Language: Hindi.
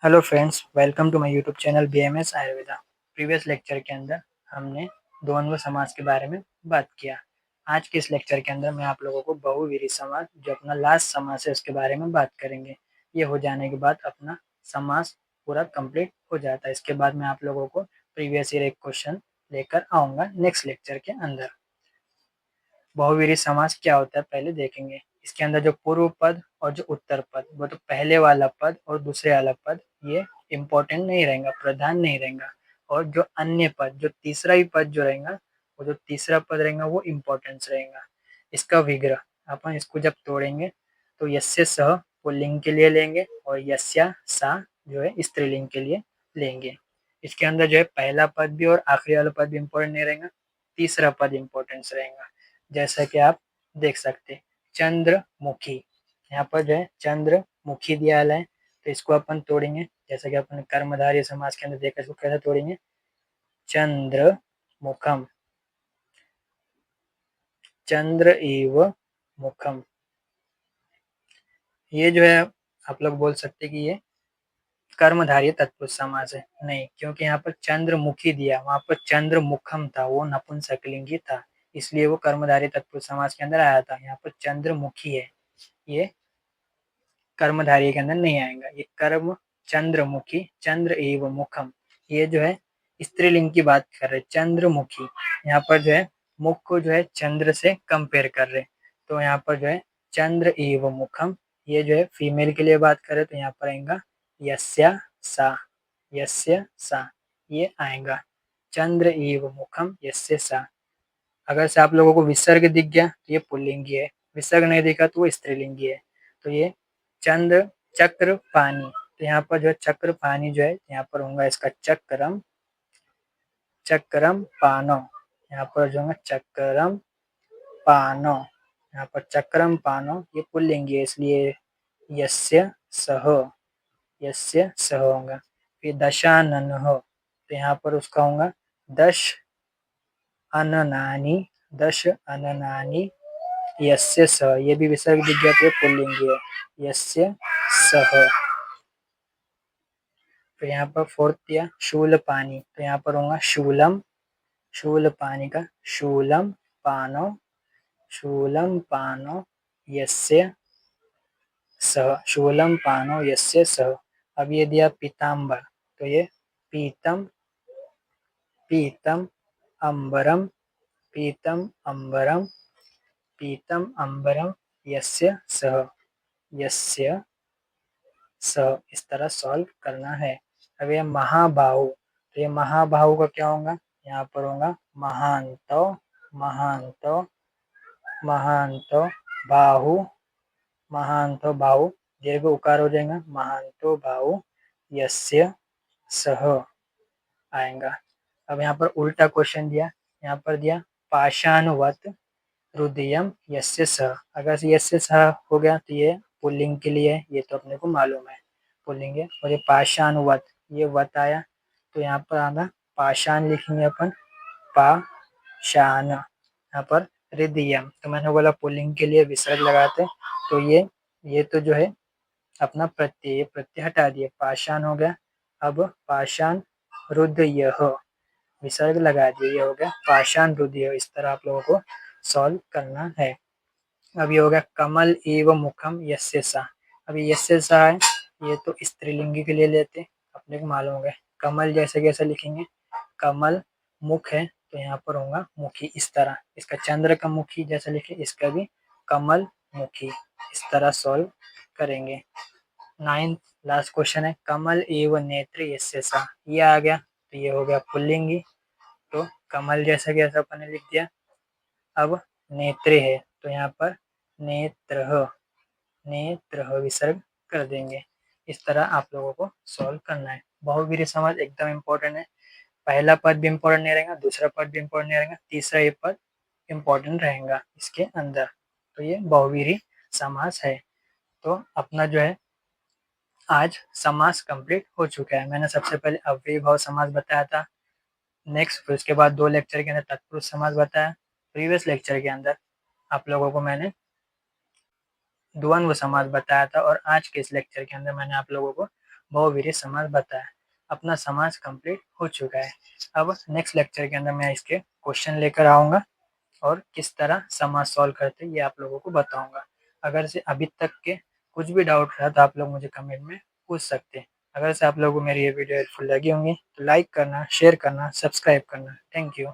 Hello friends, welcome to my YouTube channel BMS Ayurveda. Previous lecture के अंदर हमने द्वंद्व समास के बारे में बात किया। आज के इस लेक्चर के अंदर मैं आप लोगों को बहुव्रीहि समास, जो अपना लास्ट समास है, उसके बारे में बात करेंगे। ये हो जाने के बाद अपना समास पूरा कंप्लीट हो जाता है। इसके बाद मैं आप लोगों को प्रीवियस ईयर एक क्वेश्चन लेकर आऊँगा नेक्स्ट लेक्चर के अंदर। बहुव्रीहि समास क्या होता है पहले देखेंगे। इसके अंदर जो पूर्व पद और जो उत्तर पद, वो तो पहले वाला पद और दूसरे वाला पद ये इम्पोर्टेंट नहीं रहेगा, प्रधान नहीं रहेगा। और जो अन्य पद, जो तीसरा ही पद जो रहेगा, वो जो तीसरा पद रहेगा वो इम्पोर्टेंस रहेगा। इसका विग्रह अपन इसको जब तोड़ेंगे तो यस्य सह पुल्लिंग के लिए लेंगे और यस्या सा जो है स्त्रीलिंग के लिए लेंगे। इसके अंदर जो है पहला पद भी और आखिरी वाला पद भी इम्पोर्टेंट नहीं रहेगा, तीसरा पद इम्पोर्टेंस रहेगा। जैसा कि आप देख सकते, चंद्रमुखी, यहाँ पर जो है चंद्रमुखी दिया है, तो इसको अपन तोड़ेंगे जैसा कि अपन कर्मधारय समास के अंदर देखा, इसको कैसे तोड़ेंगे, चंद्र मुखम, चंद्र एव मुखम। ये जो है आप लोग बोल सकते कि ये कर्मधारय तत्पुरुष समास है, नहीं, क्योंकि यहाँ पर चंद्रमुखी दिया, वहां पर चंद्रमुखम था, वो नपुंसकलिंगी था, इसलिए वो कर्मधारय तत्पुरुष समास के अंदर आया था। यहाँ पर चंद्रमुखी है, ये कर्मधारय के अंदर नहीं आएगा। ये कर्म चंद्रमुखी, चंद्र एव मुखम, ये जो है स्त्रीलिंग की बात कर रहे, चंद्रमुखी। यहाँ पर जो है मुख को जो है चंद्र से कंपेयर कर रहे, तो यहाँ पर जो है चंद्र एव मुखम, ये जो है फीमेल के लिए बात कर रहे, तो यहाँ पर आएगा यस्या सा, यस्य सा, ये आएगा चंद्र एव मुखम यस्य सा। अगर से आप लोगों को विसर्ग दिख गया तो ये पुल्लिंगी है, विसर्ग नहीं दिखा तो वो स्त्रीलिंगी है। तो ये चंद्र चक्र पानी, तो यहाँ पर जो है चक्र पानी जो है, यहाँ पर होगा इसका चक्रम, चक्रम पानो, यहाँ पर जो है चक्रम पानो, यहाँ पर चक्रम पानो, ये पुल्लिंगी है, इसलिए यस्य सह, यस्य सह होगा। फिर दशानन हो, तो यहाँ पर उसका होगा दश अननानी, दश अननानी यस्य सह, ये भी विसर्ग दिख गया तो पुल्लिंगी है, यस्य सह। फिर यहाँ पर फोर्थ दिया शूल पानी, तो यहाँ पर होगा शूलम, शूल पानी का शूलम पानो, शूलम पानो यस्य सह, शूलम पानो यस्य सह। अब ये दिया पीताम्बर, तो ये पीतम, पीतम अंबरम, पीतम अंबरम, पीतम अंबरम यस्य सह, यस्य सह। इस तरह सॉल्व करना है। अब ये महाबाहु, तो ये महाबाहु का क्या होगा, यहाँ पर होगा महांतो, महांतो, महांतो बाहु, महांतो बाहु, दीर्घ उकार हो जाएगा, महांतो बाहु यस्य सह आएगा। अब यहाँ पर उल्टा क्वेश्चन दिया, यहाँ पर दिया पाषाणवत हृदयम यस्य सह। अगर से यस्य सह हो गया तो ये पुल्लिंग के लिए, ये तो अपने को मालूम है पुल्लिंग है। और ये पाषाणवत, ये वत आया, तो यहाँ पर आना पाषाण लिखेंगे अपन, पाषाण, यहाँ पर हृदयम, तो मैंने बोला पुल्लिंग के लिए विसर्ग लगाते, तो ये तो जो है अपना प्रत्यय, प्रत्यय हटा दिए, पाषाण हो गया। अब पाषाण हृदय, विसर्ग लगा दिए, ये हो गया पाषाण हृदय। इस तरह आप लोगों को सॉल्व करना है। अब ये हो गया कमल एव मुखम यस्य सा। अब ये यस्य सा है, ये तो स्त्रीलिंगी के लिए लेते, अपने को मालूम है। कमल जैसे कैसे लिखेंगे, कमल मुख है, तो यहाँ पर होगा मुखी, इस तरह। इसका चंद्र का मुखी जैसा लिखे, इसका भी कमल मुखी, इस तरह सॉल्व करेंगे। 9th लास्ट क्वेश्चन है कमल एव नेत्र यस्य सा, ये आ गया, तो ये हो गया पुल्लिंगी, तो कमल जैसा कैसा अपन ने लिख दिया। अब नेत्रे है, तो यहाँ पर नेत्र, नेत्र विसर्ग कर देंगे। इस तरह आप लोगों को सॉल्व करना है। बहुव्रीहि समास एकदम इम्पोर्टेंट है, पहला पद भी इम्पोर्टेंट नहीं रहेगा, दूसरा पद भी इम्पोर्टेंट नहीं रहेगा, तीसरा ये पद इम्पोर्टेंट रहेगा इसके अंदर। तो ये बहुव्रीहि समास है। तो अपना जो है आज समास कंप्लीट हो चुका है। मैंने सबसे पहले अव्ययीभाव समास बताया था, नेक्स्ट फिर उसके बाद 2 लेक्चर के अंदर तत्पुरुष समास बताया। प्रीवियस लेक्चर के अंदर आप लोगों को मैंने द्वंद्व समास बताया था, और आज के इस लेक्चर के अंदर मैंने आप लोगों को बहुवीर्य समास बताया। अपना समास कंप्लीट हो चुका है। अब नेक्स्ट लेक्चर के अंदर मैं इसके क्वेश्चन लेकर आऊँगा और किस तरह समास सॉल्व करते हैं ये आप लोगों को बताऊँगा। अगर से अभी तक के कुछ भी डाउट रहा तो आप लोग मुझे कमेंट में पूछ सकते हैं। अगर से आप लोगों को मेरी ये वीडियो हेल्पफुल लगी होंगी तो लाइक करना, शेयर करना, सब्सक्राइब करना। Thank you.